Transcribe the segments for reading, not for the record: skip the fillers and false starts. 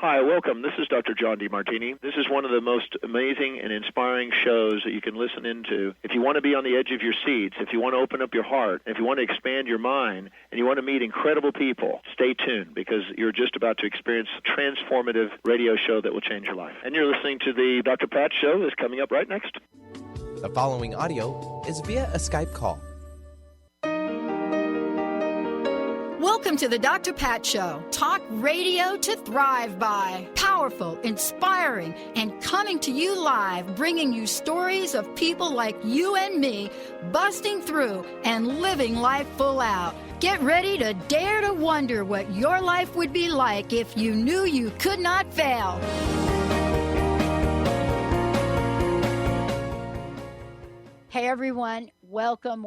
Hi, welcome. This is Dr. John DeMartini. This is one of the most amazing and inspiring shows that you can listen into. If you want to be on the edge of your seats, if you want to open up your heart, if you want to expand your mind, and you want to meet incredible people, stay tuned because you're just about to experience a transformative radio show that will change your life. And you're listening to the Dr. Pat Show that's coming up right next. The following audio is via a Skype call. Welcome to the Dr. Pat Show. Talk radio to thrive by. Powerful, inspiring, and coming to you live, bringing you stories of people like you and me, busting through and living life full out. Get ready to dare to wonder what your life would be like if you knew you could not fail. Hey everyone, welcome.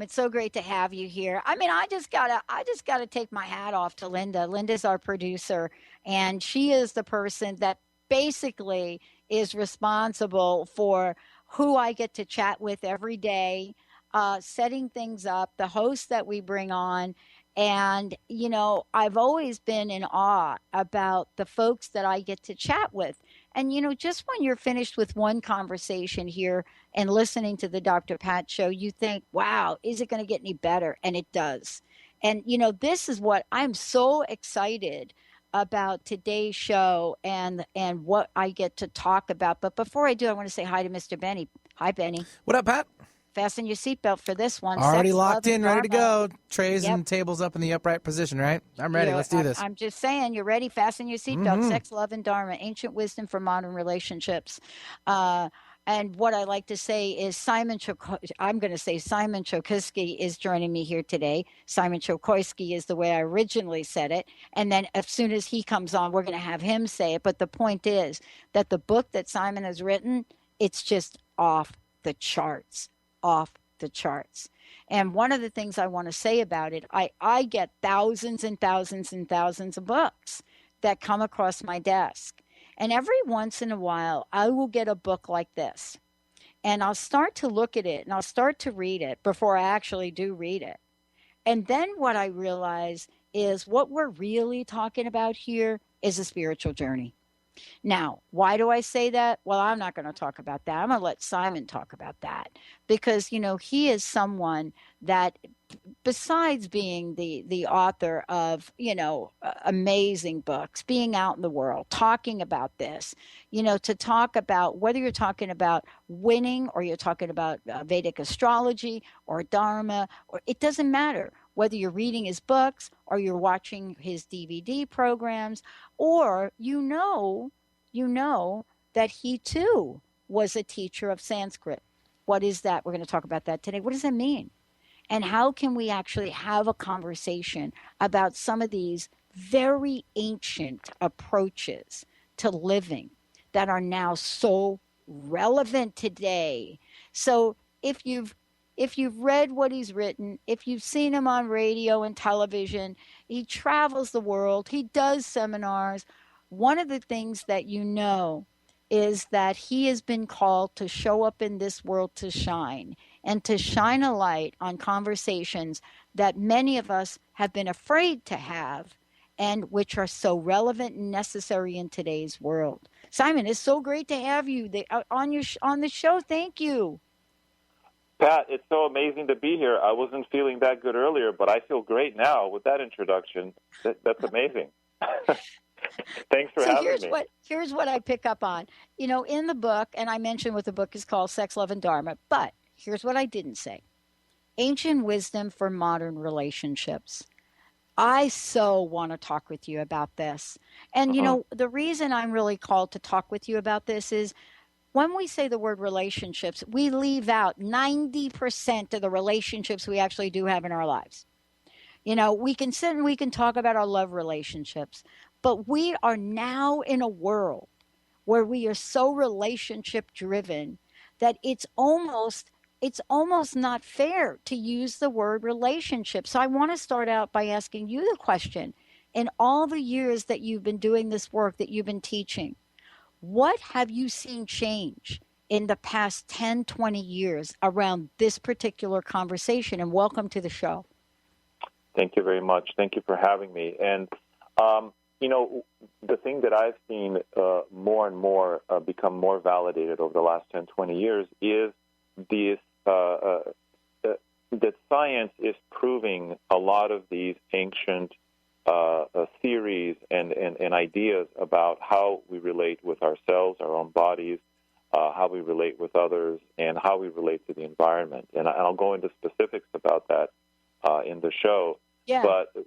It's so great to have you here. I mean, I just gotta take my hat off to Linda. Linda's our producer, and she is the person that basically is responsible for who I get to chat with every day, setting things up, the hosts that we bring on. And, you know, I've always been in awe about the folks that I get to chat with. And, you know, just when you're finished with one conversation here and listening to the Dr. Pat Show, you think, wow, is it going to get any better? And it does. And, you know, this is what I'm so excited about today's show and what I get to talk about. But before I do, I want to say hi to Mr. Benny. Hi, Benny. What up, Pat? Fasten your seatbelt for this one. Already locked in, ready to go. Trays and tables up in the upright position, right? I'm ready. Let's do this. I'm just saying, you're ready. Fasten your seatbelt. Sex, love, and Dharma, ancient wisdom for modern relationships. And what I like to say is Simon Chokoski is joining me here today. Simon Chokoski is the way I originally said it. And then as soon as he comes on, we're going to have him say it. But the point is that the book that Simon has written, it's just off the charts. And one of the things I want to say about it, I get thousands and thousands and thousands of books that come across my desk. And every once in a while, I will get a book like this. And I'll start to look at it and I'll start to read it before I actually do read it. And then what I realize is what we're really talking about here is a spiritual journey. Now, why do I say that? Well, I'm not going to talk about that. I'm going to let Simon talk about that because, you know, he is someone that besides being the author of, you know, amazing books, being out in the world, talking about this, you know, to talk about whether you're talking about winning or you're talking about Vedic astrology or Dharma, or it doesn't matter. Whether you're reading his books or you're watching his DVD programs, or you know that he too was a teacher of Sanskrit. What is that? We're going to talk about that today. What does that mean? And how can we actually have a conversation about some of these very ancient approaches to living that are now so relevant today? So if you've read what he's written, if you've seen him on radio and television, he travels the world, he does seminars. One of the things that you know is that he has been called to show up in this world to shine and to shine a light on conversations that many of us have been afraid to have and which are so relevant and necessary in today's world. Simon, it's so great to have you on the show. Thank you. Pat, it's so amazing to be here. I wasn't feeling that good earlier, but I feel great now with that introduction. That's amazing. Thanks for having me. Here's what I pick up on. You know, in the book, and I mentioned what the book is called, Sex, Love, and Dharma, but here's what I didn't say. Ancient wisdom for modern relationships. I so want to talk with you about this. And, you know, the reason I'm really called to talk with you about this is when we say the word relationships, we leave out 90% of the relationships we actually do have in our lives. You know, we can sit and we can talk about our love relationships, but we are now in a world where we are so relationship driven that it's almost not fair to use the word relationship. So I want to start out by asking you the question, in all the years that you've been doing this work, that you've been teaching, what have you seen change in the past 10, 20 years around this particular conversation? And welcome to the show. Thank you very much. Thank you for having me. And the thing that I've seen more and more become more validated over the last 10, 20 years is this, that science is proving a lot of these ancient theories and ideas about how we relate with ourselves, our own bodies, how we relate with others, and how we relate to the environment. And I'll go into specifics about that in the show. Yeah. But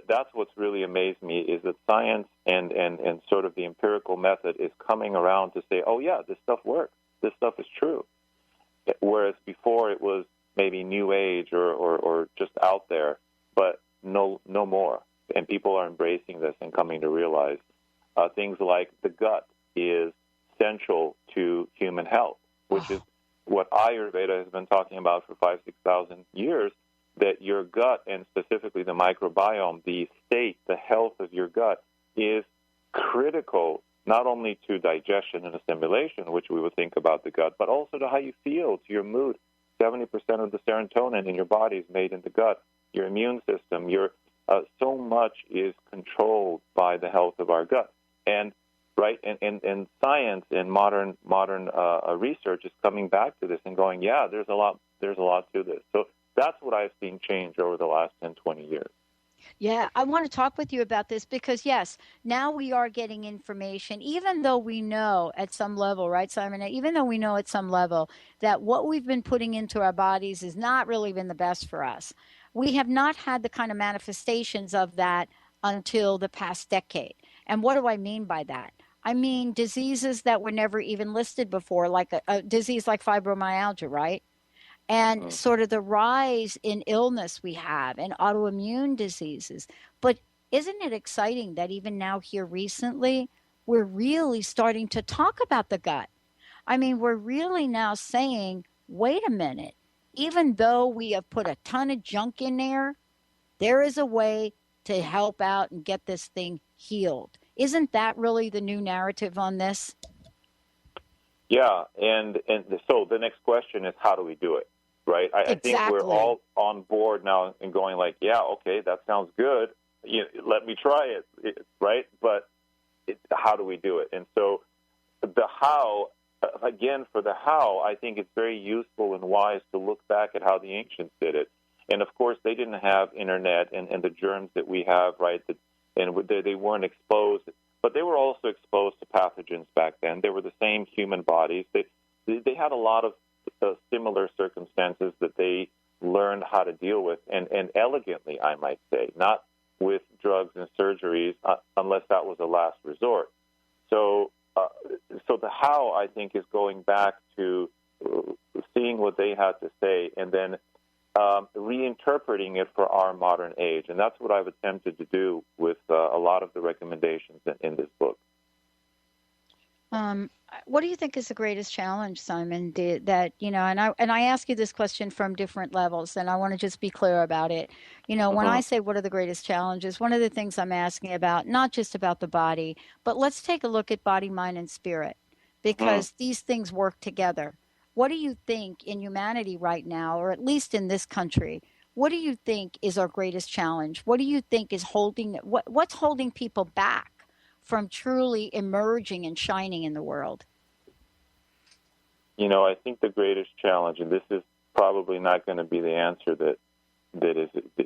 that's what's really amazed me is that science and sort of the empirical method is coming around to say, oh, yeah, this stuff works. This stuff is true. Whereas before it was maybe new age or just out there, but no more. And people are embracing this and coming to realize things like the gut is essential to human health, which is what Ayurveda has been talking about for 5,000-6,000 years, that your gut, and specifically the microbiome, the state, the health of your gut, is critical not only to digestion and assimilation, which we would think about the gut, but also to how you feel, to your mood. 70% of the serotonin in your body is made in the gut. Your immune system, so much is controlled by the health of our gut. And science and modern research is coming back to this and going, yeah, there's a lot to this. So that's what I've seen change over the last 10, 20 years. Yeah, I want to talk with you about this because, yes, now we are getting information, even though we know at some level, right, Simon, even though we know at some level that what we've been putting into our bodies has not really been the best for us. We have not had the kind of manifestations of that until the past decade. And what do I mean by that? I mean diseases that were never even listed before, like a disease like fibromyalgia, right? And sort of the rise in illness we have and autoimmune diseases. But isn't it exciting that even now here recently, we're really starting to talk about the gut? I mean, we're really now saying, wait a minute, even though we have put a ton of junk in there is a way to help out and get this thing healed. Isn't that really the new narrative on this? Yeah, and so the next question is, how do we do it? Right, I think we're all on board now and going like, yeah, okay, that sounds good. Let me try it, right? But how do we do it? And so the how, again, for the how, I think it's very useful and wise to look back at how the ancients did it. And, of course, they didn't have internet and the germs that we have, right, and they weren't exposed. But they were also exposed to pathogens back then. They were the same human bodies. They had a lot of similar circumstances that they learned how to deal with, and elegantly, I might say, not with drugs and surgeries, unless that was a last resort. So the how, I think, is going back to seeing what they had to say and then reinterpreting it for our modern age. And that's what I've attempted to do with a lot of the recommendations in this book. What do you think is the greatest challenge, Simon, that, and I ask you this question from different levels, and I want to just be clear about it. When I say what are the greatest challenges, one of the things I'm asking about, not just about the body, but let's take a look at body, mind, and spirit, because these things work together. What do you think in humanity right now, or at least in this country, what do you think is our greatest challenge? What do you think is what's holding people back from truly emerging and shining in the world? I think the greatest challenge, and this is probably not going to be the answer that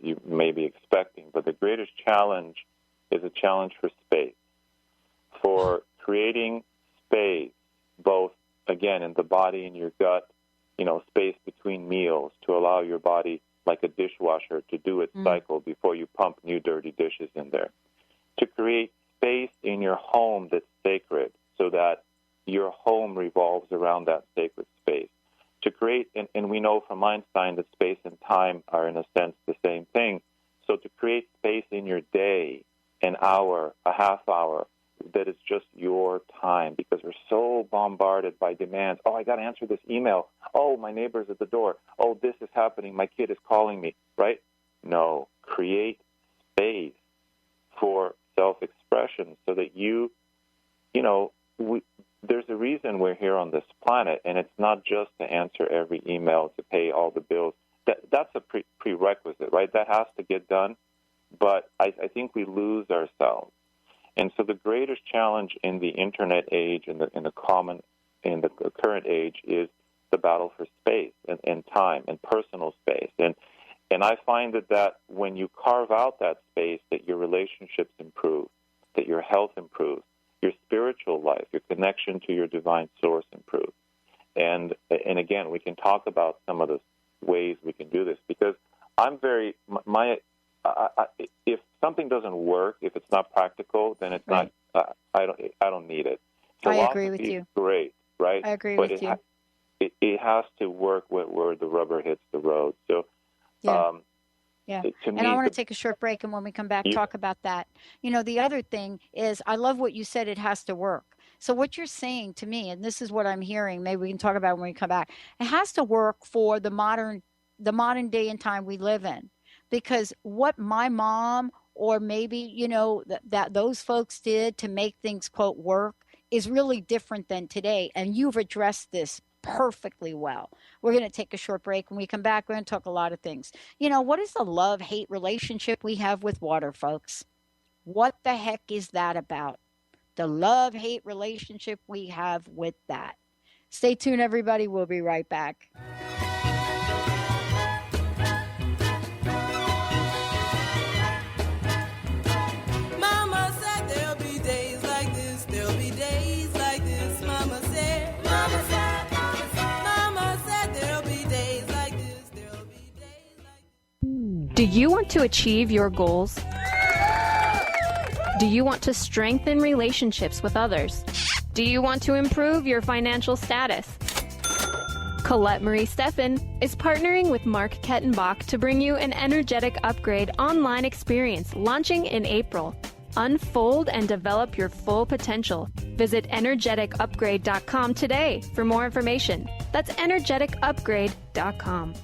you may be expecting, but the greatest challenge is a challenge for space, for creating space, both, again, in the body and your gut, space between meals to allow your body, like a dishwasher, to do its cycle before you pump new dirty dishes in there. To create space in your home that's sacred so that your home revolves around that sacred space. To create, and we know from Einstein that space and time are in a sense the same thing. So to create space in your day, an hour, a half hour, that is just your time, because we're so bombarded by demands. Oh, I got to answer this email. Oh, my neighbor's at the door. Oh, this is happening. My kid is calling me, right? No, create space for self-expression so that there's a reason we're here on this planet, and it's not just to answer every email, to pay all the bills. That's a prerequisite, right? That has to get done, but I think we lose ourselves. And so the greatest challenge in the internet age, in the current age, is the battle for space and time and personal space. And I find that when you carve out that space, that your relationships improve, that your health improves, your spiritual life, your connection to your divine source improves. And again, we can talk about some of the ways we can do this, because I'm very if something doesn't work, if it's not practical, then it's not. I don't need it. I agree with you. Great, right? I agree with you. It has to work where the rubber hits the road. So, yeah. And I want to take a short break, and when we come back, talk about that. The other thing is, I love what you said. It has to work. So what you're saying to me, and this is what I'm hearing, maybe we can talk about it when we come back. It has to work for the modern day and time we live in, because what my mom or maybe that those folks did to make things quote work is really different than today. And you've addressed this perfectly well. We're going to take a short break. When we come back, we're going to talk a lot of things. What is the love-hate relationship we have with water, folks? What the heck is that about? The love-hate relationship we have with that. Stay tuned, everybody. We'll be right back. Mama said there'll be days like this. There'll be days like this. Mama said. Mama said there'll be days like this. There'll be days like this. Do you want to achieve your goals? Do you want to strengthen relationships with others? Do you want to improve your financial status? Colette Marie Steffen is partnering with Mark Kettenbach to bring you an energetic upgrade online experience launching in April. Unfold and develop your full potential. Visit energeticupgrade.com today for more information. That's energeticupgrade.com.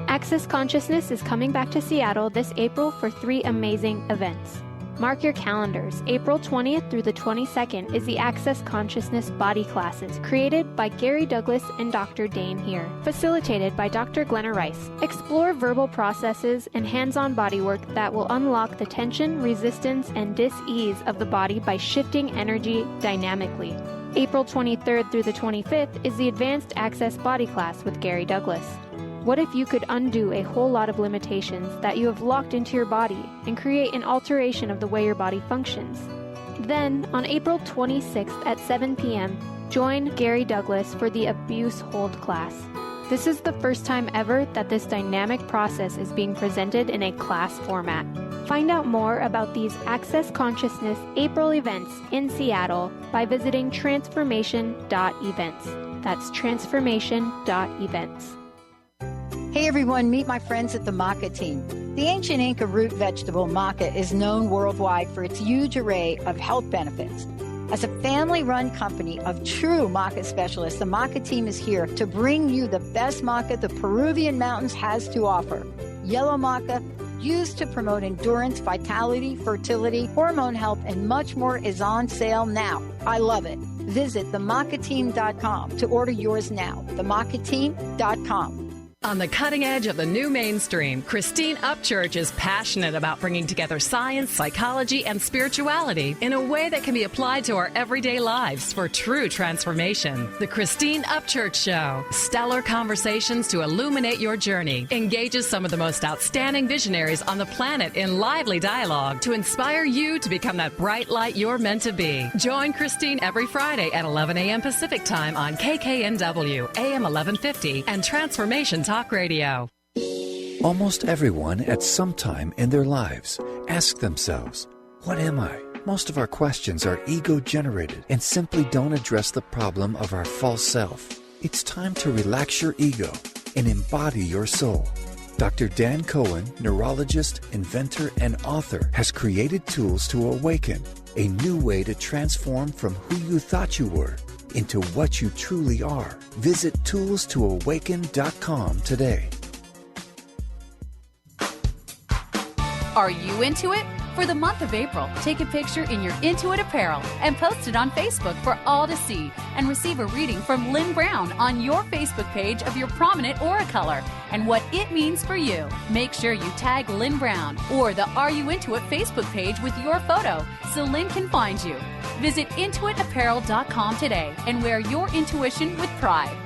Access Consciousness is coming back to Seattle this April for 3 amazing events. Mark your calendars. April 20th through the 22nd is the Access Consciousness Body Classes, created by Gary Douglas and Dr. Dane Here, facilitated by Dr. Glenna Rice. Explore verbal processes and hands-on bodywork that will unlock the tension, resistance, and dis-ease of the body by shifting energy dynamically. April 23rd through the 25th is the Advanced Access Body Class with Gary Douglas. What if you could undo a whole lot of limitations that you have locked into your body and create an alteration of the way your body functions? Then, on April 26th at 7 p.m., join Gary Douglas for the Abuse Hold class. This is the first time ever that this dynamic process is being presented in a class format. Find out more about these Access Consciousness April events in Seattle by visiting transformation.events. That's transformation.events. Hey everyone, meet my friends at the maca team. The ancient Inca root vegetable maca is known worldwide for its huge array of health benefits. As a family-run company of true maca specialists, the maca team is here to bring you the best maca the Peruvian mountains has to offer. Yellow maca, used to promote endurance, vitality, fertility, hormone health, and much more, is on sale now. I love it. Visit themacateam.com to order yours now. themacateam.com. On the cutting edge of the new mainstream, Christine Upchurch is passionate about bringing together science, psychology, and spirituality in a way that can be applied to our everyday lives for true transformation. The Christine Upchurch Show, stellar conversations to illuminate your journey, engages some of the most outstanding visionaries on the planet in lively dialogue to inspire you to become that bright light you're meant to be. Join Christine every Friday at 11 a.m. Pacific Time on KKNW, AM 1150, and Transformation Talk Radio. Almost everyone at some time in their lives ask themselves, what am I? Most of our questions are ego-generated and simply don't address the problem of our false self. It's time to relax your ego and embody your soul. Dr. Dan Cohen, neurologist, inventor, and author, has created tools to awaken a new way to transform from who you thought you were into what you truly are. Visit toolstoawaken.com today. Are you into it? For the month of April, take a picture in your Intuit apparel and post it on Facebook for all to see and receive a reading from Lynn Brown on your Facebook page of your prominent aura color and what it means for you. Make sure you tag Lynn Brown or the Are You Intuit Facebook page with your photo so Lynn can find you. Visit intuitapparel.com today and wear your intuition with pride.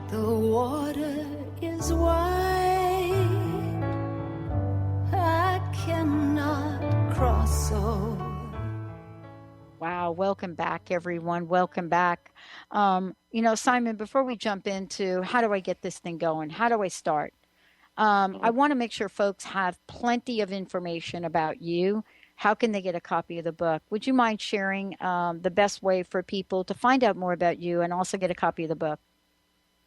The water is wide, I cannot cross over. Wow, welcome back, everyone. Welcome back. Simon, before we jump into how do I get this thing going, how do I start? I want to make sure folks have plenty of information about you. How can they get a copy of the book? Would you mind sharing the best way for people to find out more about you and also get a copy of the book?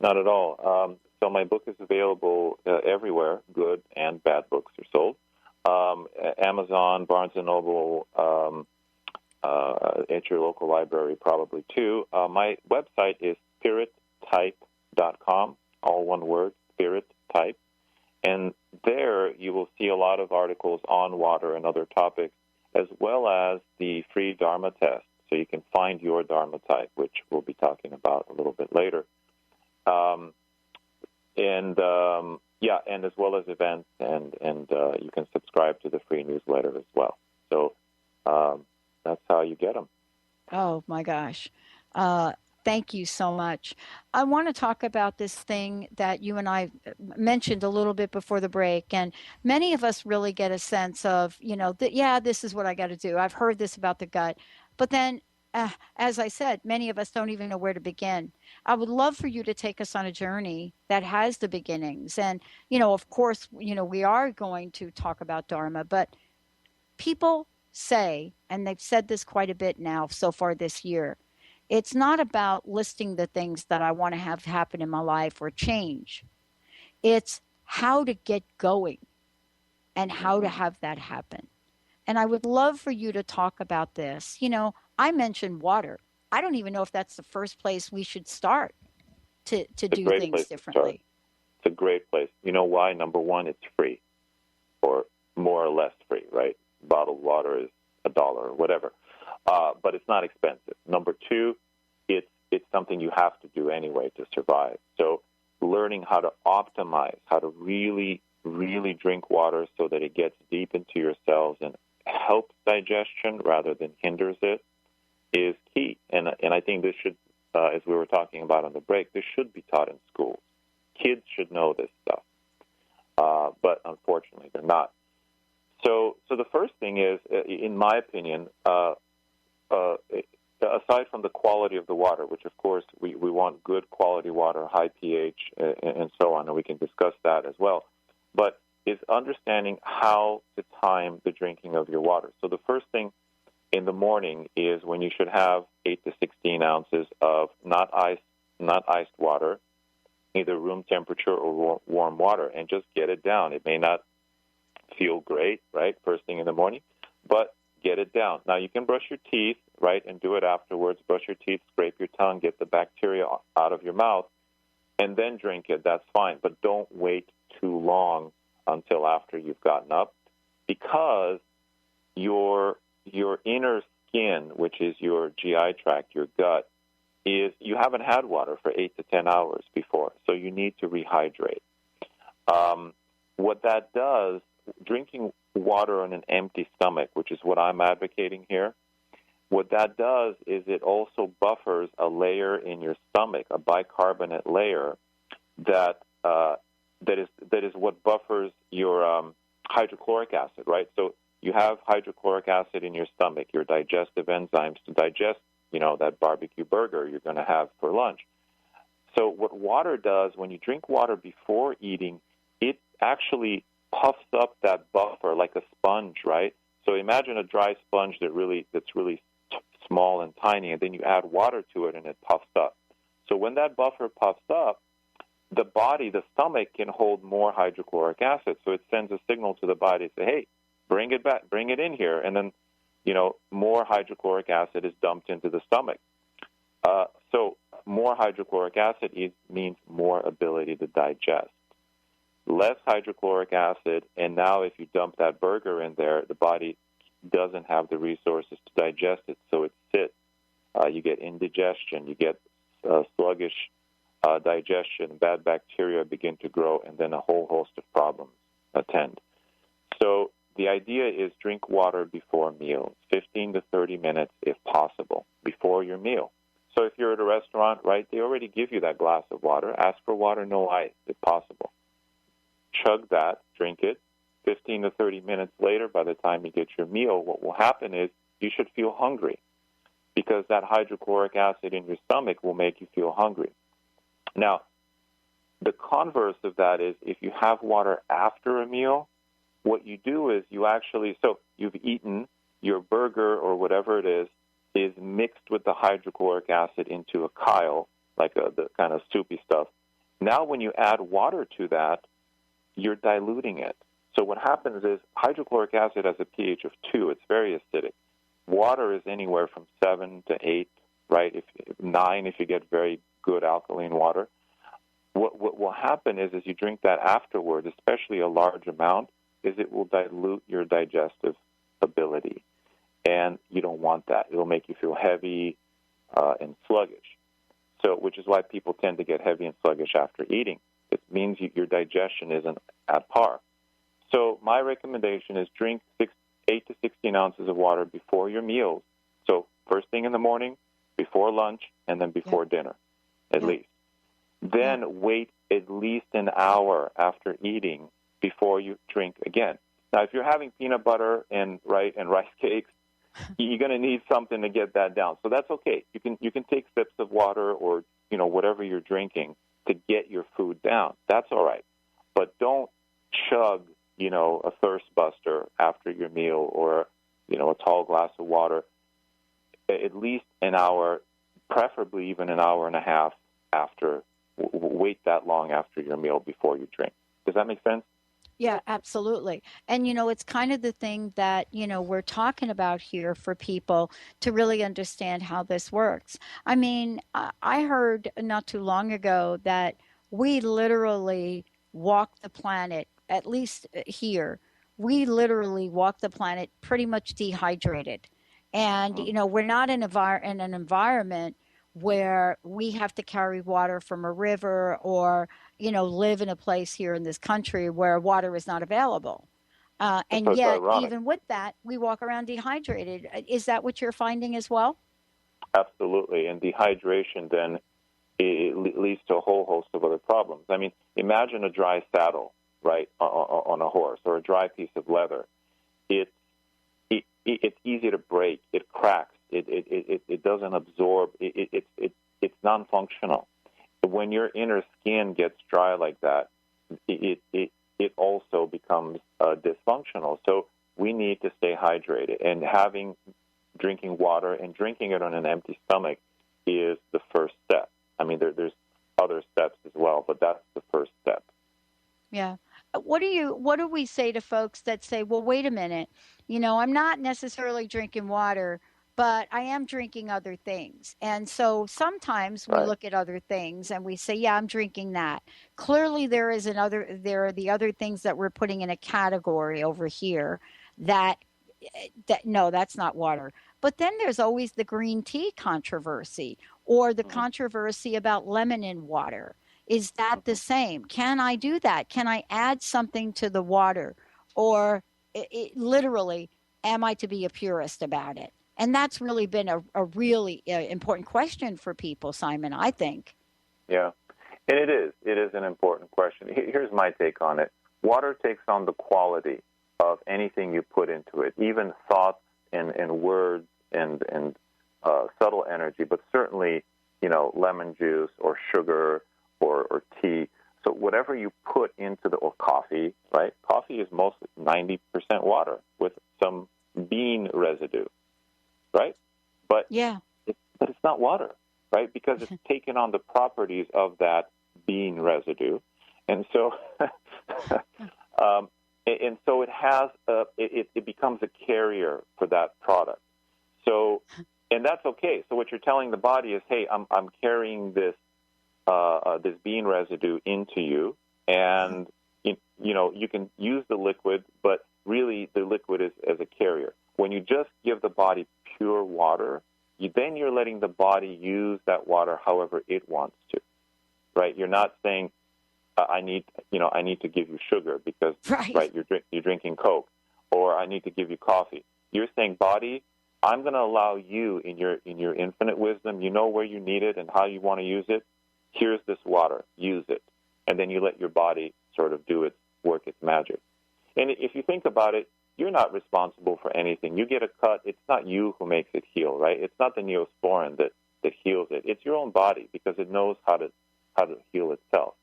Not at all. So my book is available everywhere. Good and bad books are sold. Amazon, Barnes & Noble, at your local library probably too. My website is spirittype.com, all one word, spirittype. And there you will see a lot of articles on water and other topics, as well as the free Dharma test. So you can find your Dharma type, which we'll be talking about a little bit later. And as well as events, and you can subscribe to the free newsletter as well. So that's how you get them. Oh, my gosh. Thank you so much. I want to talk about this thing that you and I mentioned a little bit before the break. And many of us really get a sense of, this is what I got to do. I've heard this about the gut. But then, as I said, many of us don't even know where to begin. I would love for you to take us on a journey that has the beginnings. And, of course, we are going to talk about Dharma, but people say, and they've said this quite a bit now so far this year, it's not about listing the things that I want to have happen in my life or change. It's how to get going and how to have that happen. And I would love for you to talk about this. I mentioned water. I don't even know if that's the first place we should start to do things differently. It's a great place. You know why? Number one, it's free, or more or less free, right? Bottled water is $1 or whatever. But it's not expensive. Number two, it's something you have to do anyway to survive. So learning how to optimize, how to really, really drink water so that it gets deep into your cells and helps digestion rather than hinders it is key. And I think this should, as we were talking about on the break, this should be taught in schools. Kids should know this stuff. But unfortunately, they're not. So the first thing is, in my opinion, aside from the quality of the water, which of course we want good quality water, high pH, and so on, and we can discuss that as well, but is understanding how to time the drinking of your water. So the first thing in the morning is when you should have 8 to 16 ounces of not iced water, either room temperature or warm water, and just get it down. It may not feel great, right, first thing in the morning, but get it down. Now, you can brush your teeth, right, and do it afterwards. Brush your teeth, scrape your tongue, get the bacteria out of your mouth, and then drink it. That's fine, but don't wait too long until after you've gotten up, because your inner skin, which is your GI tract, your gut, is you haven't had water for 8 to 10 hours before, so you need to rehydrate. What that does, drinking water on an empty stomach, which is what I'm advocating here, what that does is it also buffers a layer in your stomach, a bicarbonate layer, that is what buffers your hydrochloric acid, right? So you have hydrochloric acid in your stomach, your digestive enzymes to digest, that barbecue burger you're going to have for lunch. So what water does, when you drink water before eating, it actually puffs up that buffer like a sponge, right? So imagine a dry sponge that's really small and tiny, and then you add water to it and it puffs up. So when that buffer puffs up, the body, the stomach, can hold more hydrochloric acid. So it sends a signal to the body to say, hey, bring it back, bring it in here. And then, more hydrochloric acid is dumped into the stomach. So more hydrochloric acid means more ability to digest. Less hydrochloric acid, and now if you dump that burger in there, the body doesn't have the resources to digest it, so it sits. You get indigestion, you get sluggish digestion, bad bacteria begin to grow, and then a whole host of problems attend. So the idea is drink water before meals, 15 to 30 minutes if possible, before your meal. So if you're at a restaurant, right, they already give you that glass of water. Ask for water, no ice, if possible. Chug that, drink it. 15 to 30 minutes later, by the time you get your meal, what will happen is you should feel hungry because that hydrochloric acid in your stomach will make you feel hungry. Now, the converse of that is if you have water after a meal, what you do is so you've eaten your burger or whatever it is mixed with the hydrochloric acid into a chyle, like the kind of soupy stuff. Now when you add water to that, you're diluting it. So what happens is hydrochloric acid has a pH of 2. It's very acidic. Water is anywhere from 7 to 8, right? 9 if you get very good alkaline water. What will happen is as you drink that afterward, especially a large amount, is it will dilute your digestive ability. And you don't want that. It will make you feel heavy and sluggish. So, which is why people tend to get heavy and sluggish after eating. It means your digestion isn't at par. So my recommendation is drink 8 to 16 ounces of water before your meals. So first thing in the morning, before lunch, and then before dinner, at least. Then wait at least an hour after eating before you drink again. Now, if you're having peanut butter and rice cakes, you're going to need something to get that down. So that's okay. You can take sips of water or whatever you're drinking to get your food down. That's all right. But don't chug a thirst buster after your meal or a tall glass of water. At least an hour, preferably even an hour and a half after. Wait that long after your meal before you drink. Does that make sense? Yeah, absolutely. And, it's kind of the thing that, we're talking about here for people to really understand how this works. I mean, I heard not too long ago that we literally walk the planet, at least here, we literally walk the planet pretty much dehydrated. And, we're not in an environment where we have to carry water from a river or, live in a place here in this country where water is not available. And yet, ironic. Even with that, we walk around dehydrated. Is that what you're finding as well? Absolutely. And dehydration then it leads to a whole host of other problems. I mean, imagine a dry saddle, right, on a horse or a dry piece of leather. It's easy to break. It cracks. It doesn't absorb. It's non-functional. When your inner skin gets dry like that, it also becomes dysfunctional. So we need to stay hydrated. And drinking water and drinking it on an empty stomach is the first step. I mean, there's other steps as well, but that's the first step. Yeah. What do we say to folks that say, well, wait a minute, I'm not necessarily drinking water, but I am drinking other things. And so sometimes we look at other things and we say, yeah, I'm drinking that. Clearly there are the other things that we're putting in a category over here that no, that's not water. But then there's always the green tea controversy or the controversy about lemon in water. Is that the same? Can I do that? Can I add something to the water? Or literally, am I to be a purist about it? And that's really been a really important question for people, Simon, I think. Yeah, and it is. It is an important question. Here's my take on it. Water takes on the quality of anything you put into it, even thoughts and words and subtle energy, but certainly, lemon juice or sugar or tea. So whatever you put into or coffee, right? Coffee is mostly 90% water with some bean residue, right? But it's not water, right? Because it's taken on the properties of that bean residue. And so, and so it has it becomes a carrier for that product. So, and that's okay. So what you're telling the body is, hey, I'm carrying this this bean residue into you, and you can use the liquid, but really the liquid is as a carrier. When you just give the body pure water, then you're letting the body use that water however it wants to, right? You're not saying, I need to give you sugar because right you're drinking Coke, or I need to give you coffee. You're saying, body, I'm going to allow you in your infinite wisdom. You know where you need it and how you want to use it. Here's this water. Use it, and then you let your body sort of work its magic. And if you think about it, you're not responsible for anything. You get a cut. It's not you who makes it heal, right? It's not the neosporin that heals it. It's your own body because it knows how to heal itself.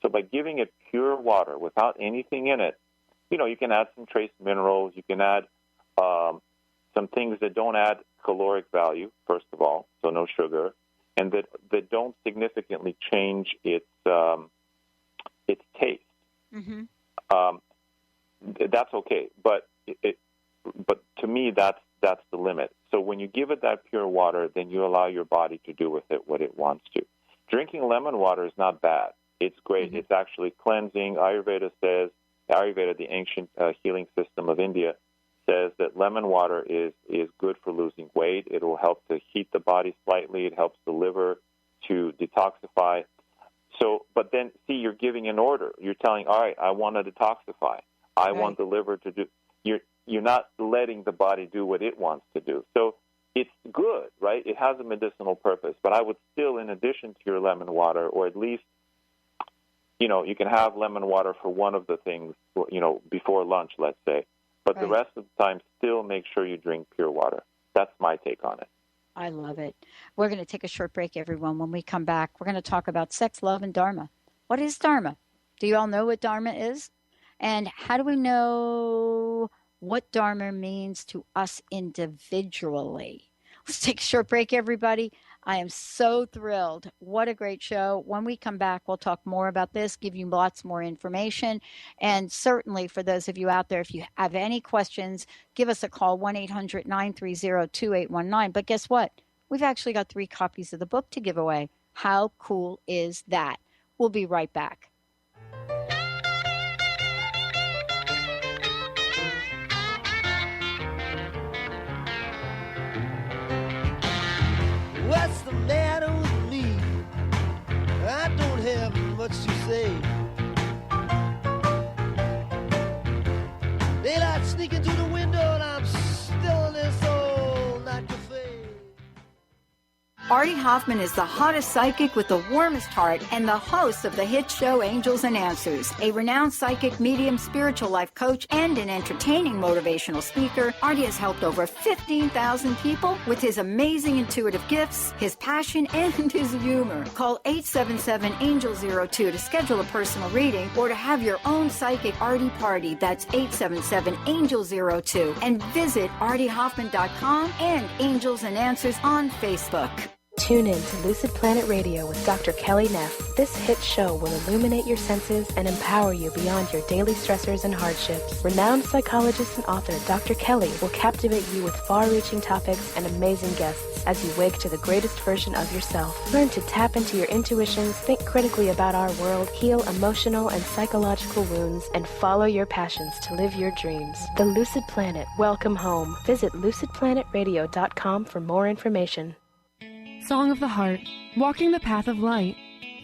So by giving it pure water without anything in it, you can add some trace minerals. You can add some things that don't add caloric value, first of all, so no sugar, and that don't significantly change its taste. Mm-hmm. That's okay, but to me that's the limit. So when you give it that pure water, then you allow your body to do with it what it wants to. Drinking lemon water is not bad. It's great. Mm-hmm. It's actually cleansing. Ayurveda, the ancient healing system of India, says that lemon water is good for losing weight. It will help to heat the body slightly. It helps the liver to detoxify. So, but then, see, you're giving an order. You're telling, all right, I want to detoxify. I want the liver to do. You're not letting the body do what it wants to do. So it's good, right? It has a medicinal purpose. But I would still, in addition to your lemon water, or at least, you can have lemon water for one of the things, before lunch, let's say. But the rest of the time, still make sure you drink pure water. That's my take on it. I love it. We're going to take a short break, everyone. When we come back, we're going to talk about sex, love, and Dharma. What is Dharma? Do you all know what Dharma is? And how do we know what Dharma means to us individually? Let's take a short break, everybody. I am so thrilled. What a great show. When we come back, we'll talk more about this, give you lots more information. And certainly for those of you out there, if you have any questions, give us a call, 1-800-930-2819. But guess what? We've actually got 3 copies of the book to give away. How cool is that? We'll be right back. What's the matter with me? I don't have much to say. Daylight sneaking through the window and I'm still in this old night cafe. Artie Hoffman is the hottest psychic with the warmest heart and the host of the hit show Angels and Answers. A renowned psychic, medium, spiritual life coach, and an entertaining motivational speaker, Artie has helped over 15,000 people with his amazing intuitive gifts, his passion, and his humor. Call 877-ANGEL-02 to schedule a personal reading or to have your own psychic Artie party. That's 877-ANGEL-02. And visit artiehoffman.com and Angels and Answers on Facebook. Tune in to Lucid Planet Radio with Dr. Kelly Neff. This hit show will illuminate your senses and empower you beyond your daily stressors and hardships. Renowned psychologist and author Dr. Kelly will captivate you with far-reaching topics and amazing guests as you wake to the greatest version of yourself. Learn to tap into your intuitions, think critically about our world, heal emotional and psychological wounds, and follow your passions to live your dreams. The Lucid Planet. Welcome home. Visit lucidplanetradio.com for more information. Song of the Heart, Walking the Path of Light,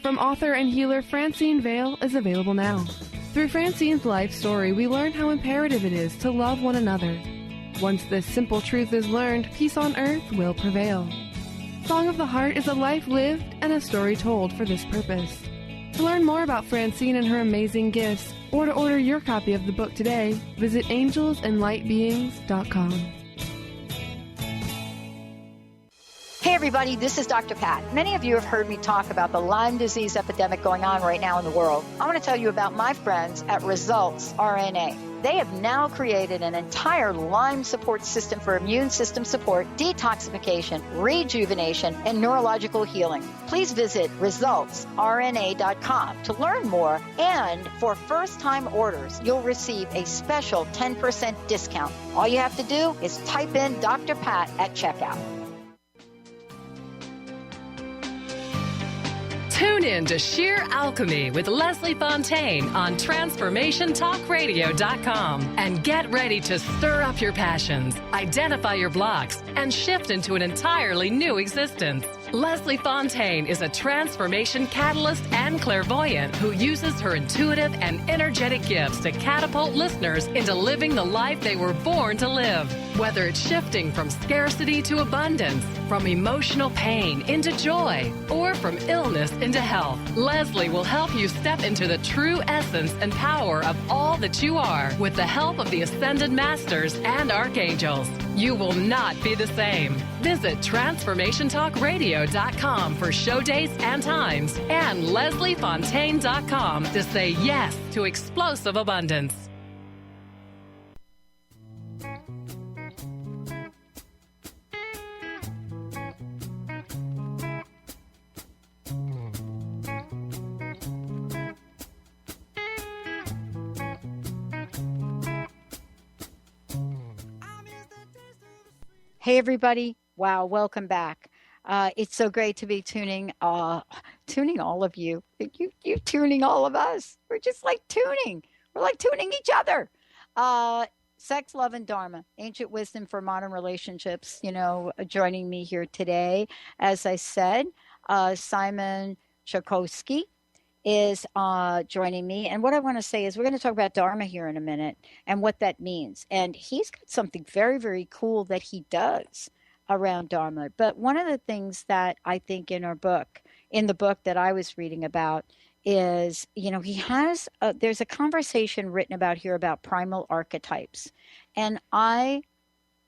from author and healer Francine Vale, is available now. Through Francine's life story, we learn how imperative it is to love one another. Once this simple truth is learned, peace on earth will prevail. Song of the Heart is a life lived and a story told for this purpose. To learn more about Francine and her amazing gifts, or to order your copy of the book today, visit angelsandlightbeings.com. Hey everybody, this is Dr. Pat. Many of you have heard me talk about the Lyme disease epidemic going on right now in the world. I want to tell you about my friends at Results RNA. They have now created an entire Lyme support system for immune system support, detoxification, rejuvenation, and neurological healing. Please visit resultsrna.com to learn more, and for first-time orders, you'll receive a special 10% discount. All you have to do is type in Dr. Pat at checkout. Tune in to Sheer Alchemy with Leslie Fontaine on TransformationTalkRadio.com and get ready to stir up your passions, identify your blocks, and shift into an entirely new existence. Leslie Fontaine is a transformation catalyst and clairvoyant who uses her intuitive and energetic gifts to catapult listeners into living the life they were born to live. Whether it's shifting from scarcity to abundance, from emotional pain into joy, or from illness into health, Leslie will help you step into the true essence and power of all that you are with the help of the Ascended Masters and Archangels. You will not be the same. Visit TransformationTalkRadio.com for show dates and times, and LeslieFontaine.com to say yes to explosive abundance. Hey, everybody. Wow, welcome back. It's so great to be tuning all of you. You tuning all of us. We're just like tuning. We're like tuning each other. Sex, Love, and Dharma, Ancient Wisdom for Modern Relationships, joining me here today. As I said, Simon Chakosky is joining me. And what I want to say is we're going to talk about Dharma here in a minute and what that means. And he's got something very, very cool that he does around Dharma. But one of the things that I think in the book that I was reading about is, he has, there's a conversation written about here about primal archetypes. And I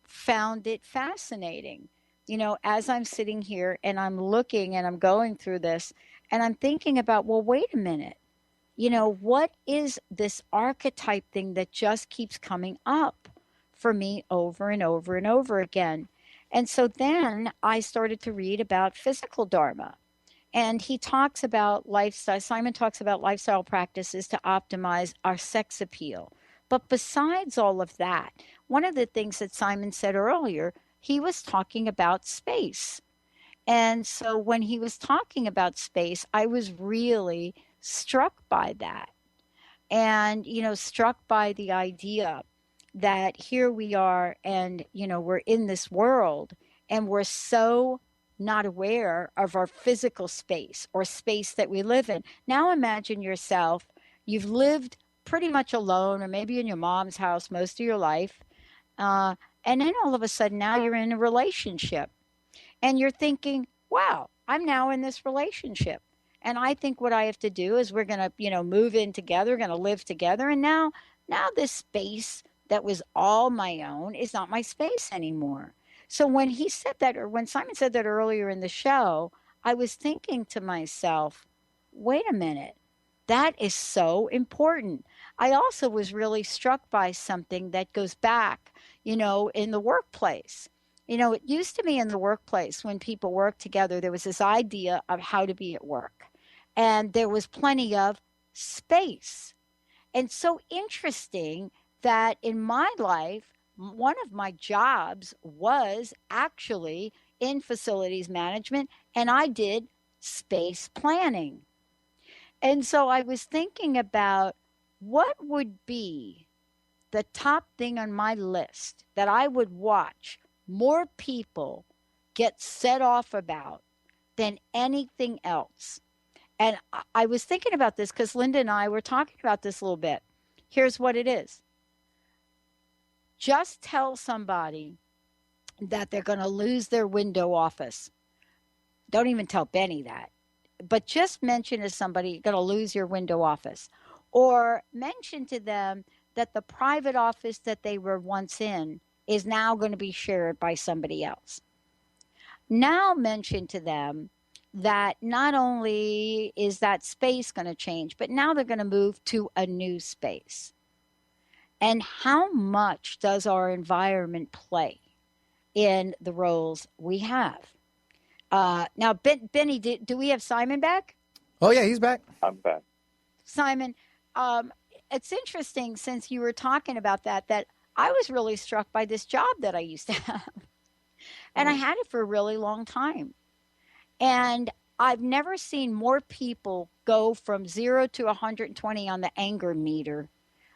found it fascinating, as I'm sitting here and I'm looking and I'm going through this, and I'm thinking about, well, wait a minute. What is this archetype thing that just keeps coming up for me over and over and over again? And so then I started to read about physical Dharma. And he talks about lifestyle. Simon talks about lifestyle practices to optimize our sex appeal. But besides all of that, one of the things that Simon said earlier, he was talking about space. And so when he was talking about space, I was really struck by that. And, struck by the idea that here we are and, we're in this world and we're so not aware of our physical space or space that we live in. Now imagine yourself, you've lived pretty much alone or maybe in your mom's house most of your life. And then all of a sudden now you're in a relationship. And you're thinking, wow, I'm now in this relationship. And I think what I have to do is we're going to, move in together, going to live together. And now this space that was all my own is not my space anymore. So when he said that, or when Simon said that earlier in the show, I was thinking to myself, wait a minute, that is so important. I also was really struck by something that goes back, in the workplace. It used to be in the workplace when people worked together, there was this idea of how to be at work. And there was plenty of space. And so interesting that in my life, one of my jobs was actually in facilities management, and I did space planning. And so I was thinking about what would be the top thing on my list that I would watch more people get set off about than anything else. And I was thinking about this because Linda and I were talking about this a little bit. Here's what it is. Just tell somebody that they're going to lose their window office. Don't even tell Benny that. But just mention to somebody, you're going to lose your window office. Or mention to them that the private office that they were once in is now going to be shared by somebody else. Now mention to them that not only is that space going to change, but now they're going to move to a new space. And how much does our environment play in the roles we have? Now, Benny, do we have Simon back? Oh, yeah, he's back. I'm back. Simon, it's interesting since you were talking about that I was really struck by this job that I used to have. And I had it for a really long time. And I've never seen more people go from 0 to 120 on the anger meter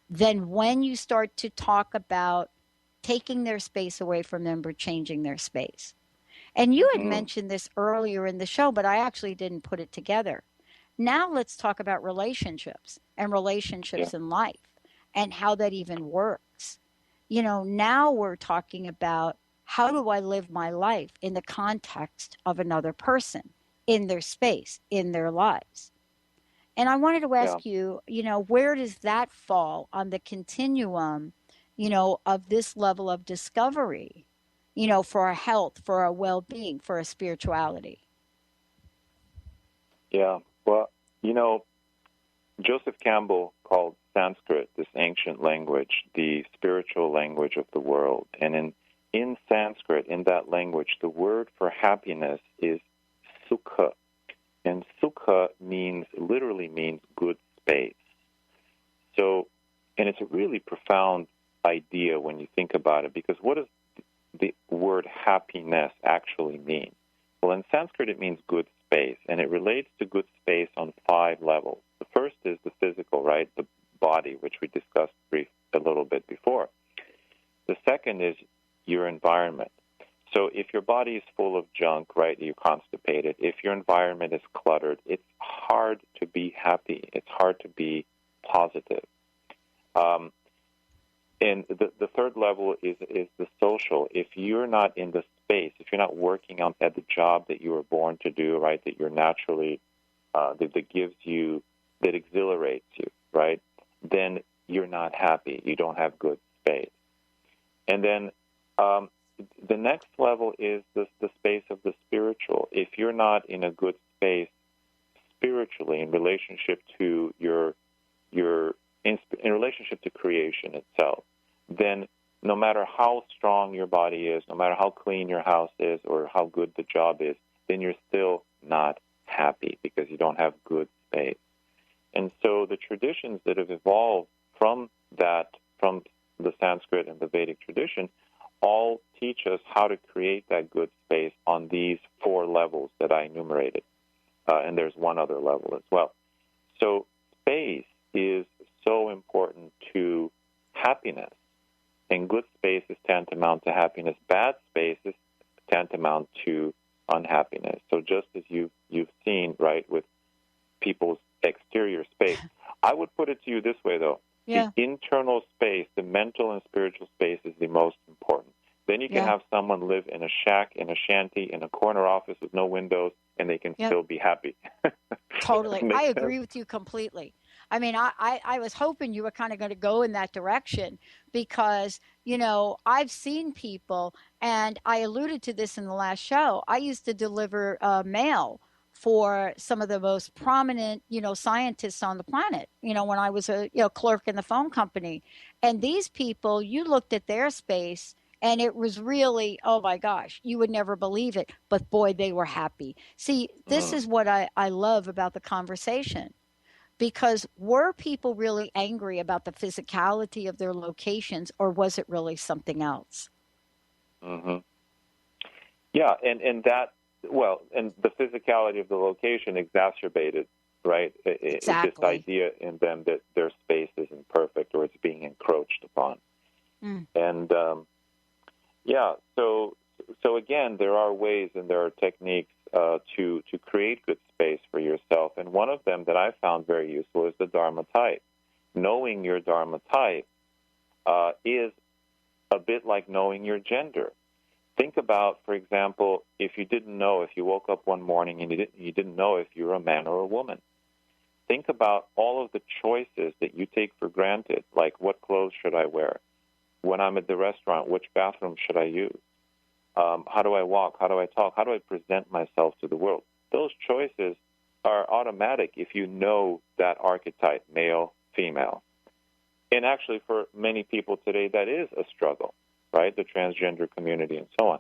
than when you start to talk about taking their space away from them or changing their space. And you had mentioned this earlier in the show, but I actually didn't put it together. Now let's talk about relationships and relationships in life and how that even works. Now we're talking about how do I live my life in the context of another person, in their space, in their lives. And I wanted to ask you, where does that fall on the continuum, of this level of discovery, for our health, for our well-being, for our spirituality? Yeah. Well, Joseph Campbell called Sanskrit, this ancient language, the spiritual language of the world. And in Sanskrit, in that language, the word for happiness is sukha. And sukha literally means good space. So, and it's a really profound idea when you think about it, because what does the word happiness actually mean? Well, in Sanskrit, it means good space, and it relates to good space on 5 levels. The first is the physical, right? The body, which we discussed a little bit before. The second is your environment. So if your body is full of junk, right, you're constipated. If your environment is cluttered, it's hard to be happy. It's hard to be positive. And the third level is the social. If you're not in the space, if you're not working at the job that you were born to do, right, that you're naturally, that gives you, that exhilarates you, right, then you're not happy. You don't have good space. And then the next level is the space of the spiritual. If you're not in a good space spiritually in relationship to in relationship to creation itself, then no matter how strong your body is, no matter how clean your house is or how good the job is, then you're still not happy because you don't have good space. And so the traditions that have evolved from the Sanskrit and the Vedic tradition all teach us how to create that good space on these 4 levels that I enumerated. And there's one other level as well. So space is so important to happiness. And good space is tantamount to happiness. Bad space is tantamount to unhappiness. So just as you've seen, right, with people's exterior space, I would put it to you this way, though. Yeah. The internal space, the mental and spiritual space is the most important. Then you can have someone live in a shack, in a shanty, in a corner office with no windows, and they can still be happy. Totally. I agree with you completely. I mean, I was hoping you were kind of going to go in that direction because, I've seen people, and I alluded to this in the last show. I used to deliver mail for some of the most prominent, scientists on the planet, when I was a clerk in the phone company. And these people, you looked at their space, and it was really, oh my gosh, you would never believe it. But boy, they were happy. See, this is what I love about the conversation. Because were people really angry about the physicality of their locations, or was it really something else? Mm-hmm. Yeah, and that, and the physicality of the location exacerbated, right, exactly. This idea in them that their space isn't perfect or it's being encroached upon. And, so again, there are ways and there are techniques to create good space for yourself. And one of them that I found very useful is the Dharma type. Knowing your Dharma type is a bit like knowing your gender. Think about, for example, if you woke up one morning and you didn't know if you were a man or a woman. Think about all of the choices that you take for granted, like what clothes should I wear? When I'm at the restaurant, which bathroom should I use? How do I walk? How do I talk? How do I present myself to the world? Those choices are automatic if you know that archetype, male, female. And actually, for many people today, that is a struggle, right? The transgender community and so on.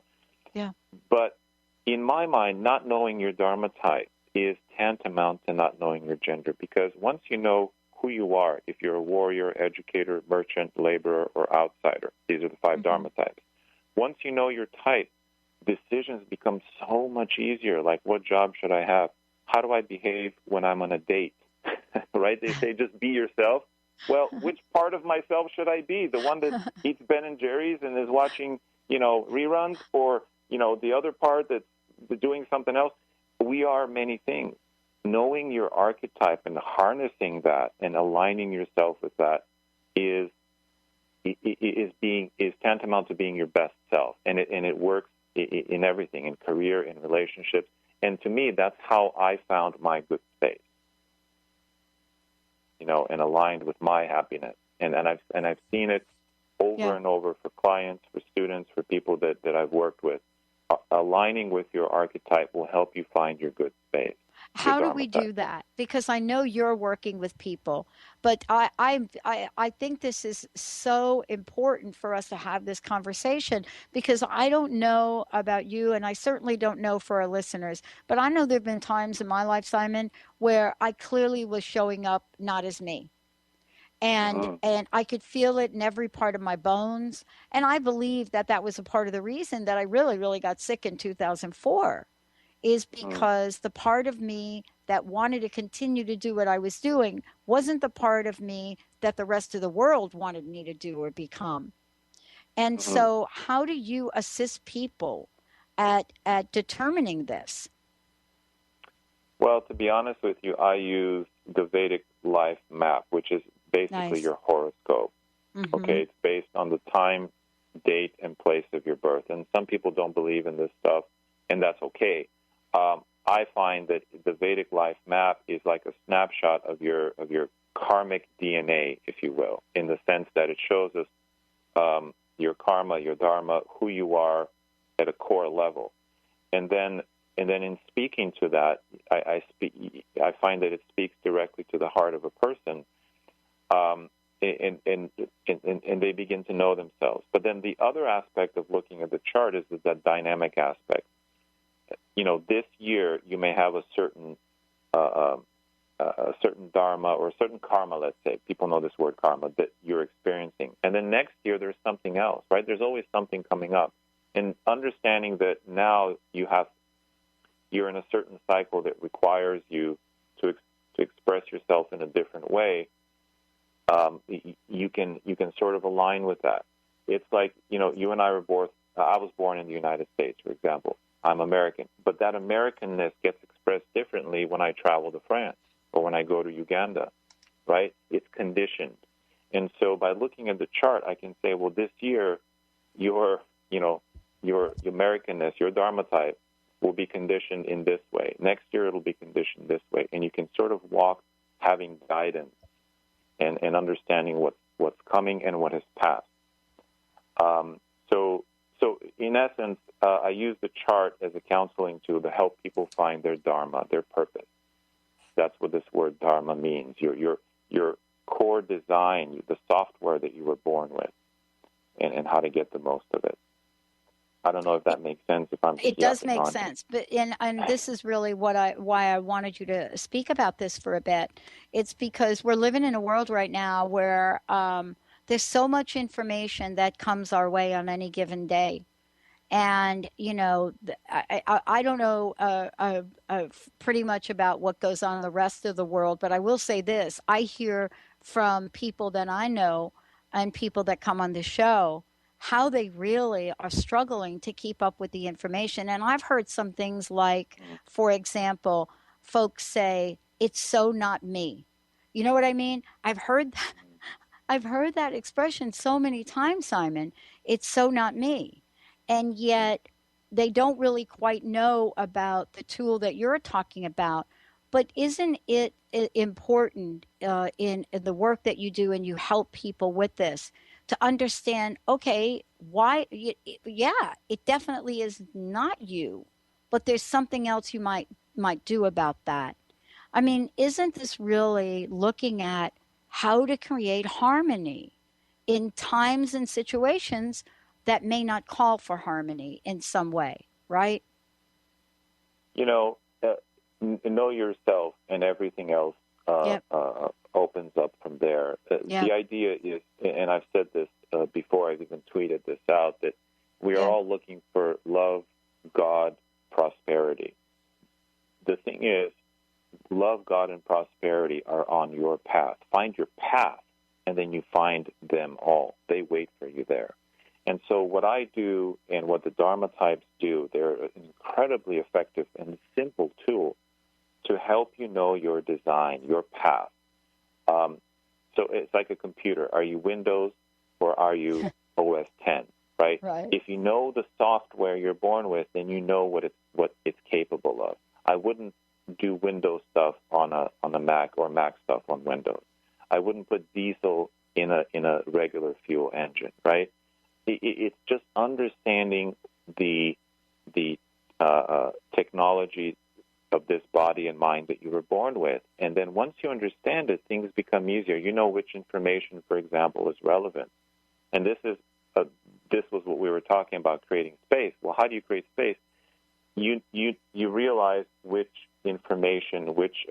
Yeah. But in my mind, not knowing your Dharma type is tantamount to not knowing your gender, because once you know who you are, if you're a warrior, educator, merchant, laborer, or outsider, these are the 5 Dharma types. Once you know your type, decisions become so much easier, like what job should I have? How do I behave when I'm on a date? Right? They say just be yourself. Well, which part of myself should I be? The one that eats Ben and Jerry's and is watching, reruns, or, the other part that's doing something else? We are many things. Knowing your archetype and harnessing that and aligning yourself with that is tantamount to being your best self, and it works in everything, in career, in relationships. And to me, that's how I found my good space, and aligned with my happiness. And I've seen it over and over for clients, for students, for people that I've worked with. Aligning with your archetype will help you find your good space. How do we do that? Because I know you're working with people, but I think this is so important for us to have this conversation, because I don't know about you, and I certainly don't know for our listeners, but I know there have been times in my life, Simon, where I clearly was showing up not as me. And I could feel it in every part of my bones. And I believe that was a part of the reason that I really, really got sick in 2004. Is because the part of me that wanted to continue to do what I was doing wasn't the part of me that the rest of the world wanted me to do or become. And so how do you assist people at determining this? Well, to be honest with you, I use the Vedic life map, which is basically your horoscope. Okay, it's based on the time, date, and place of your birth. And some people don't believe in this stuff, and that's okay. I find that the Vedic life map is like a snapshot of your karmic DNA, if you will, in the sense that it shows us your karma, your dharma, who you are at a core level. And then in speaking to that, I find that it speaks directly to the heart of a person, and they begin to know themselves. But then the other aspect of looking at the chart is that dynamic aspect. This year you may have a certain dharma or a certain karma, let's say. People know this word karma, that you're experiencing. And then next year there's something else, right? There's always something coming up. And understanding that now you're in a certain cycle that requires you to express yourself in a different way, you can sort of align with that. It's like, you and I were both, I was born in the United States, for example. I'm American. But that Americanness gets expressed differently when I travel to France or when I go to Uganda, right? It's conditioned. And so by looking at the chart, I can say, well, this year, your Americanness, your Dharma type, will be conditioned in this way. Next year, it'll be conditioned this way. And you can sort of walk having guidance and understanding what's coming and what has passed. So in essence, I use the chart as a counseling tool to help people find their dharma, their purpose. That's what this word dharma means. Your core design, the software that you were born with, and how to get the most of it. I don't know if that makes sense. It does make sense, but and this is really why I wanted you to speak about this for a bit. It's because we're living in a world right now where there's so much information that comes our way on any given day. And, I don't know pretty much about what goes on in the rest of the world, but I will say this. I hear from people that I know and people that come on the show how they really are struggling to keep up with the information. And I've heard some things like, for example, folks say, it's so not me. You know what I mean? I've heard that expression so many times, Simon. It's so not me. And yet they don't really quite know about the tool that you're talking about. But isn't it important in the work that you do and you help people with this to understand, okay, why, yeah, it definitely is not you, but there's something else you might do about that. I mean, isn't this really looking at how to create harmony in times and situations that may not call for harmony in some way, right? You know, know yourself, and everything else Yep. opens up from there. Yeah. The idea is, and I've said this before, I've even tweeted this out, that we are all looking for love, God, prosperity. The thing is, love, God, and prosperity are on your path. Find your path, and then you find them all. They wait for you there. And so what I do and what the Dharma types do, they're an incredibly effective and simple tool to help you know your design, your path. So it's like a computer. Are you Windows or are you OS 10, right? If you know the software you're born with, then you know what it's capable of. I wouldn't do Windows stuff on a Mac or Mac stuff on Windows. I wouldn't put diesel in a regular fuel engine, right? It's just understanding the technology of this body and mind that you were born with. And then once you understand it, things become easier. You know which information, for example, is relevant. And this was what we were talking about, creating space. Well, how do you create space? You realize which information, which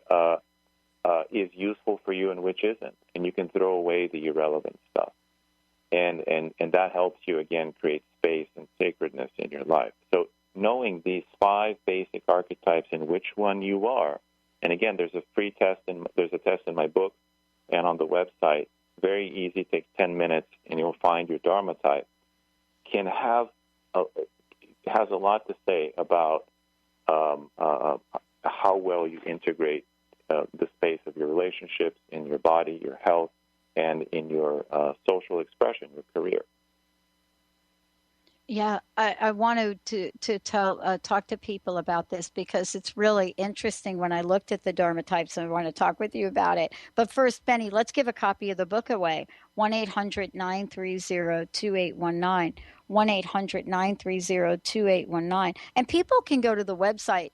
is useful for you and which isn't. And you can throw away the irrelevant stuff. And that helps you, again, create space and sacredness in your life. So knowing these 5 basic archetypes and which one you are, and again, there's a free test, and there's a test in my book and on the website. Very easy, takes 10 minutes, and you'll find your Dharma type. Has a lot to say about how well you integrate the space of your relationships, in your body, your health, and in your social expression, your career. Yeah, I wanted to talk to people about this because it's really interesting. When I looked at the Dharma types, and I want to talk with you about it. But first, Benny, let's give a copy of the book away. 1-800-930-2819. 1-800-930-2819. And people can go to the website.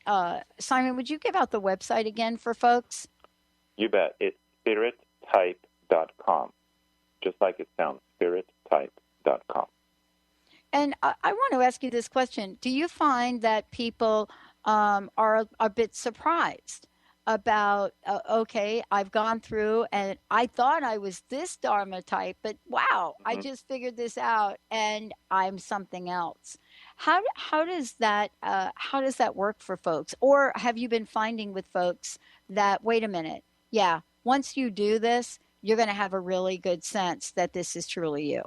Simon, would you give out the website again for folks? You bet. It's spirittype.com. Just like it sounds, spirittype.com. And I want to ask you this question. Do you find that people are a bit surprised about, okay, I've gone through and I thought I was this Dharma type, but wow, I just figured this out and I'm something else. How does that work for folks? Or have you been finding with folks that, wait a minute, yeah, once you do this, you're going to have a really good sense that this is truly you?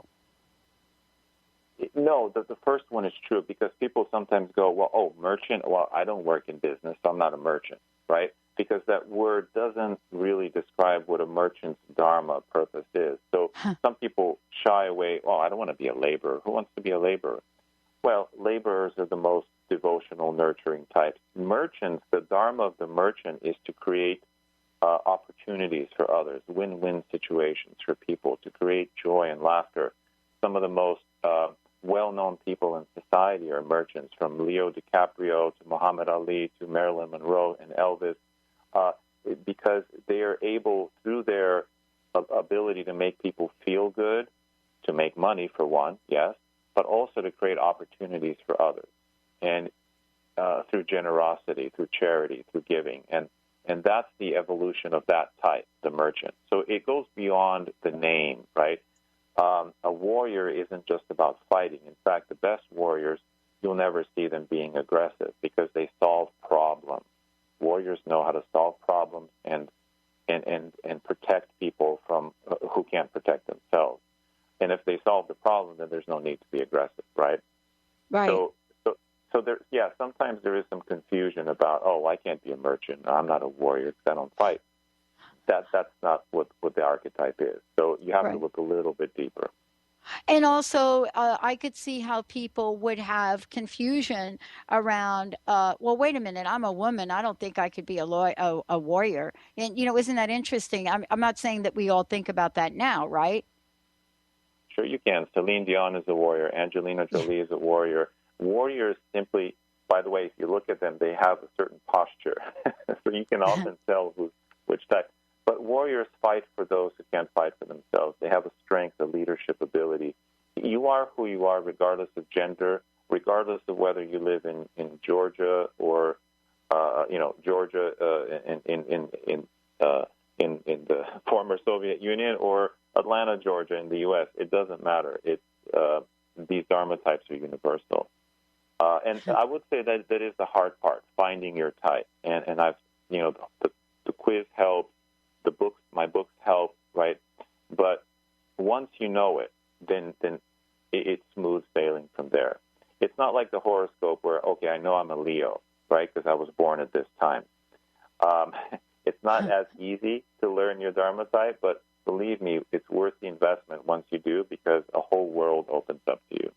No, the first one is true, because people sometimes go, well, merchant, well, I don't work in business, so I'm not a merchant, right? Because that word doesn't really describe what a merchant's Dharma purpose is. So some people shy away, I don't want to be a laborer. Who wants to be a laborer? Well, laborers are the most devotional, nurturing types. Merchants, the Dharma of the merchant is to create opportunities for others, win-win situations for people, to create joy and laughter. Some of the most well-known people in society are merchants, from Leo DiCaprio to Muhammad Ali to Marilyn Monroe and Elvis, because they are able, through their ability to make people feel good, to make money for one, yes, but also to create opportunities for others, and through generosity, through charity, through giving. And that's the evolution of that type, the merchant. So it goes beyond the name, right? A warrior isn't just about fighting. In fact, the best warriors, you'll never see them being aggressive because they solve problems. Warriors know how to solve problems and protect people from who can't protect themselves. And if they solve the problem, then there's no need to be aggressive, right? Right. So there, sometimes there is some confusion about, I can't be a merchant. I'm not a warrior because I don't fight. That's not what the archetype is. So you have to look a little bit deeper. And also, I could see how people would have confusion around, wait a minute, I'm a woman. I don't think I could be a warrior. And, isn't that interesting? I'm not saying that we all think about that now, right? Sure you can. Celine Dion is a warrior. Angelina Jolie is a warrior. Warriors simply, by the way, if you look at them, they have a certain posture. So you can often tell which type. But warriors fight for those who can't fight for themselves. They have a strength, a leadership ability. You are who you are regardless of gender, regardless of whether you live in Georgia or, Georgia in the former Soviet Union or Atlanta, Georgia in the U.S. It doesn't matter. These Dharma types are universal. And I would say that is the hard part, finding your type. And I've, the quiz helps, my books help, right? But once you know it, then it's smooth sailing from there. It's not like the horoscope where, okay, I know I'm a Leo, right, because I was born at this time. It's not as easy to learn your Dharma type, but believe me, it's worth the investment once you do, because a whole world opens up to you.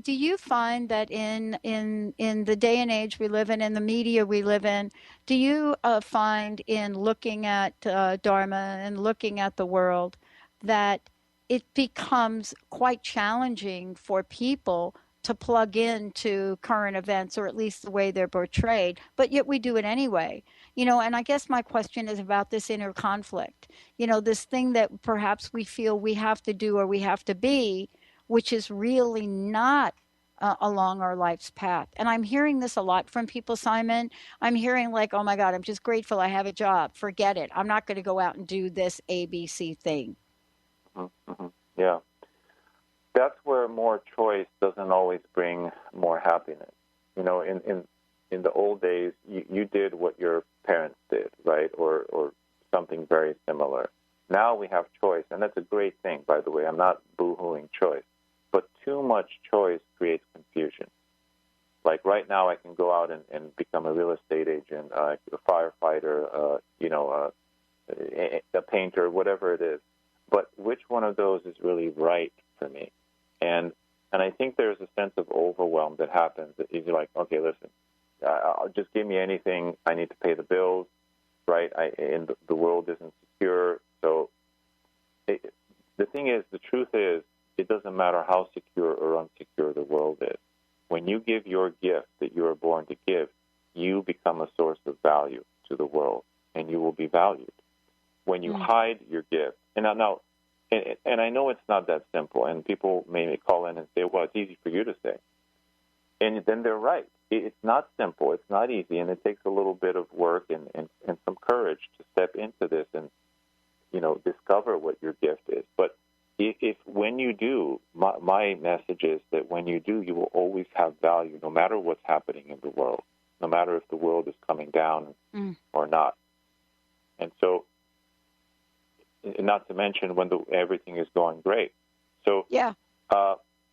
Do you find that in the day and age we live in the media we live in, do you find in looking at Dharma and looking at the world that it becomes quite challenging for people to plug into current events, or at least the way they're portrayed, but yet we do it anyway? And I guess my question is about this inner conflict, this thing that perhaps we feel we have to do or we have to be, which is really not along our life's path. And I'm hearing this a lot from people, Simon. I'm hearing like, oh my God, I'm just grateful I have a job. Forget it. I'm not going to go out and do this ABC thing. Mm-hmm. Yeah. That's where more choice doesn't always bring more happiness. In the old days, you did what your parents did, right? Or something very similar. Now we have choice, and that's a great thing, by the way. I'm not boo-hooing choice. But too much choice creates confusion. Like right now, I can go out and become a real estate agent, a firefighter, a painter, whatever it is. But which one of those is really right for me? And I think there's a sense of overwhelm that happens. That you're like, okay, listen, just give me anything. I need to pay the bills, right? And the world isn't secure. So the thing is, the truth is, it doesn't matter how secure or unsecure the world is. When you give your gift that you are born to give, you become a source of value to the world, and you will be valued. When you hide your gift, and I know it's not that simple, and people may call in and say, well, it's easy for you to say. And then they're right. It's not simple. It's not easy, and it takes a little bit of work and some courage to step into this and, discover what your gift is. But if when you do, my message is that when you do, you will always have value, no matter what's happening in the world, no matter if the world is coming down or not. And so, not to mention when everything is going great. So,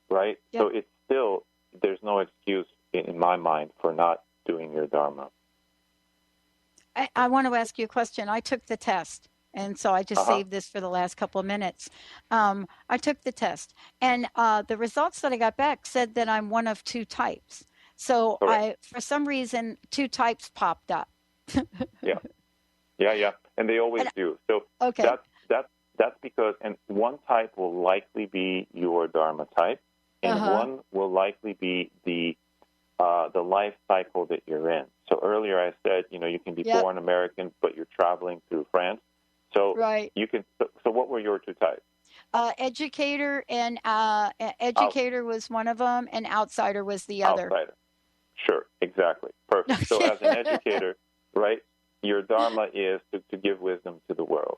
right? Yeah. So it's still, there's no excuse in my mind for not doing your Dharma. I want to ask you a question. I took the test. And so I just saved this for the last couple of minutes. I took the test, and the results that I got back said that I'm one of two types. So for some reason, two types popped up. Yeah. And they always do. So that's because, and one type will likely be your Dharma type, and one will likely be the life cycle that you're in. So earlier I said, you can be born American, but you're traveling through France. So you can. So what were your two types? Educator and educator was one of them, and outsider was the other. Outsider. Sure, exactly, perfect. So as an educator, right, your Dharma is to give wisdom to the world,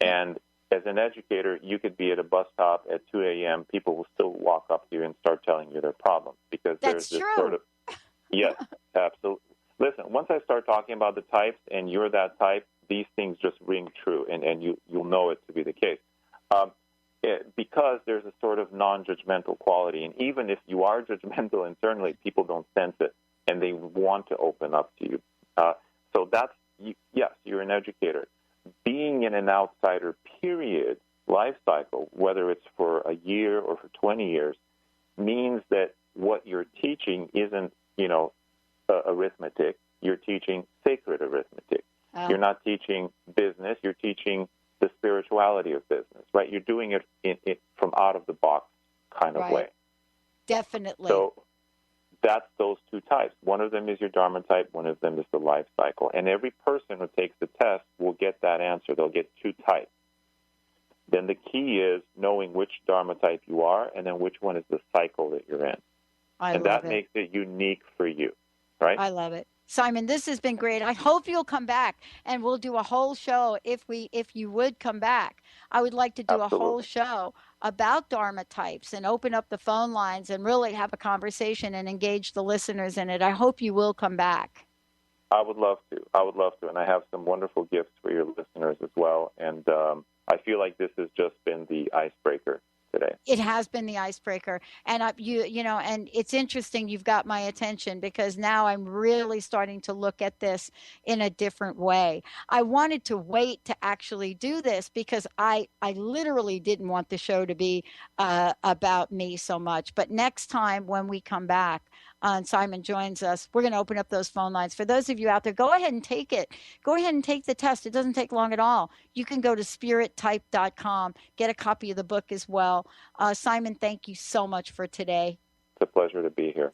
and as an educator, you could be at a bus stop at 2 a.m. People will still walk up to you and start telling you their problems because there's this sort of yes, absolutely. Listen, once I start talking about the types, and you're that type, these things just ring true, and you'll know it to be the case. Because there's a sort of non-judgmental quality, and even if you are judgmental internally, people don't sense it, and they want to open up to you. So that's, yes, you're an educator. Being in an outsider period life cycle, whether it's for a year or for 20 years, means that what you're teaching isn't, arithmetic. You're teaching sacred arithmetic. You're not teaching business. You're teaching the spirituality of business, right? You're doing it from out of the box kind of way. Definitely. So that's those two types. One of them is your Dharma type. One of them is the life cycle. And every person who takes the test will get that answer. They'll get two types. Then the key is knowing which Dharma type you are and then which one is the cycle that you're in. And that makes it unique for you, right? I love it. Simon, this has been great. I hope you'll come back, and we'll do a whole show if you would come back. I would like to do a whole show about Dharma types and open up the phone lines and really have a conversation and engage the listeners in it. I hope you will come back. I would love to. And I have some wonderful gifts for your listeners as well. And I feel like this has just been the icebreaker today. It has been the icebreaker, and and it's interesting. You've got my attention because now I'm really starting to look at this in a different way. I wanted to wait to actually do this because I literally didn't want the show to be about me so much. But next time when we come back, and Simon joins us, we're going to open up those phone lines. For those of you out there, go ahead and take it. Go ahead and take the test. It doesn't take long at all. You can go to spirittype.com, get a copy of the book as well. Simon, thank you so much for today. It's a pleasure to be here.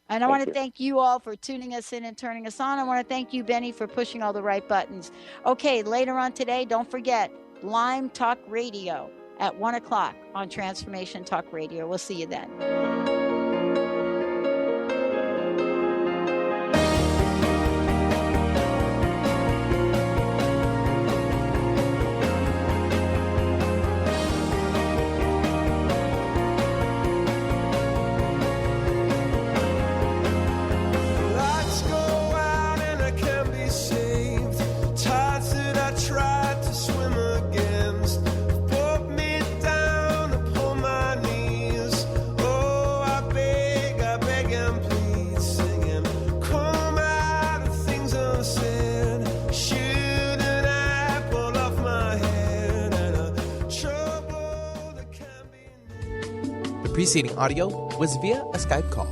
And I want to thank you all for tuning us in and turning us on. I want to thank you, Benny, for pushing all the right buttons. Okay, later on today, don't forget, Lyme Talk Radio at 1 o'clock on Transformation Talk Radio. We'll see you then. Preceding audio was via a Skype call.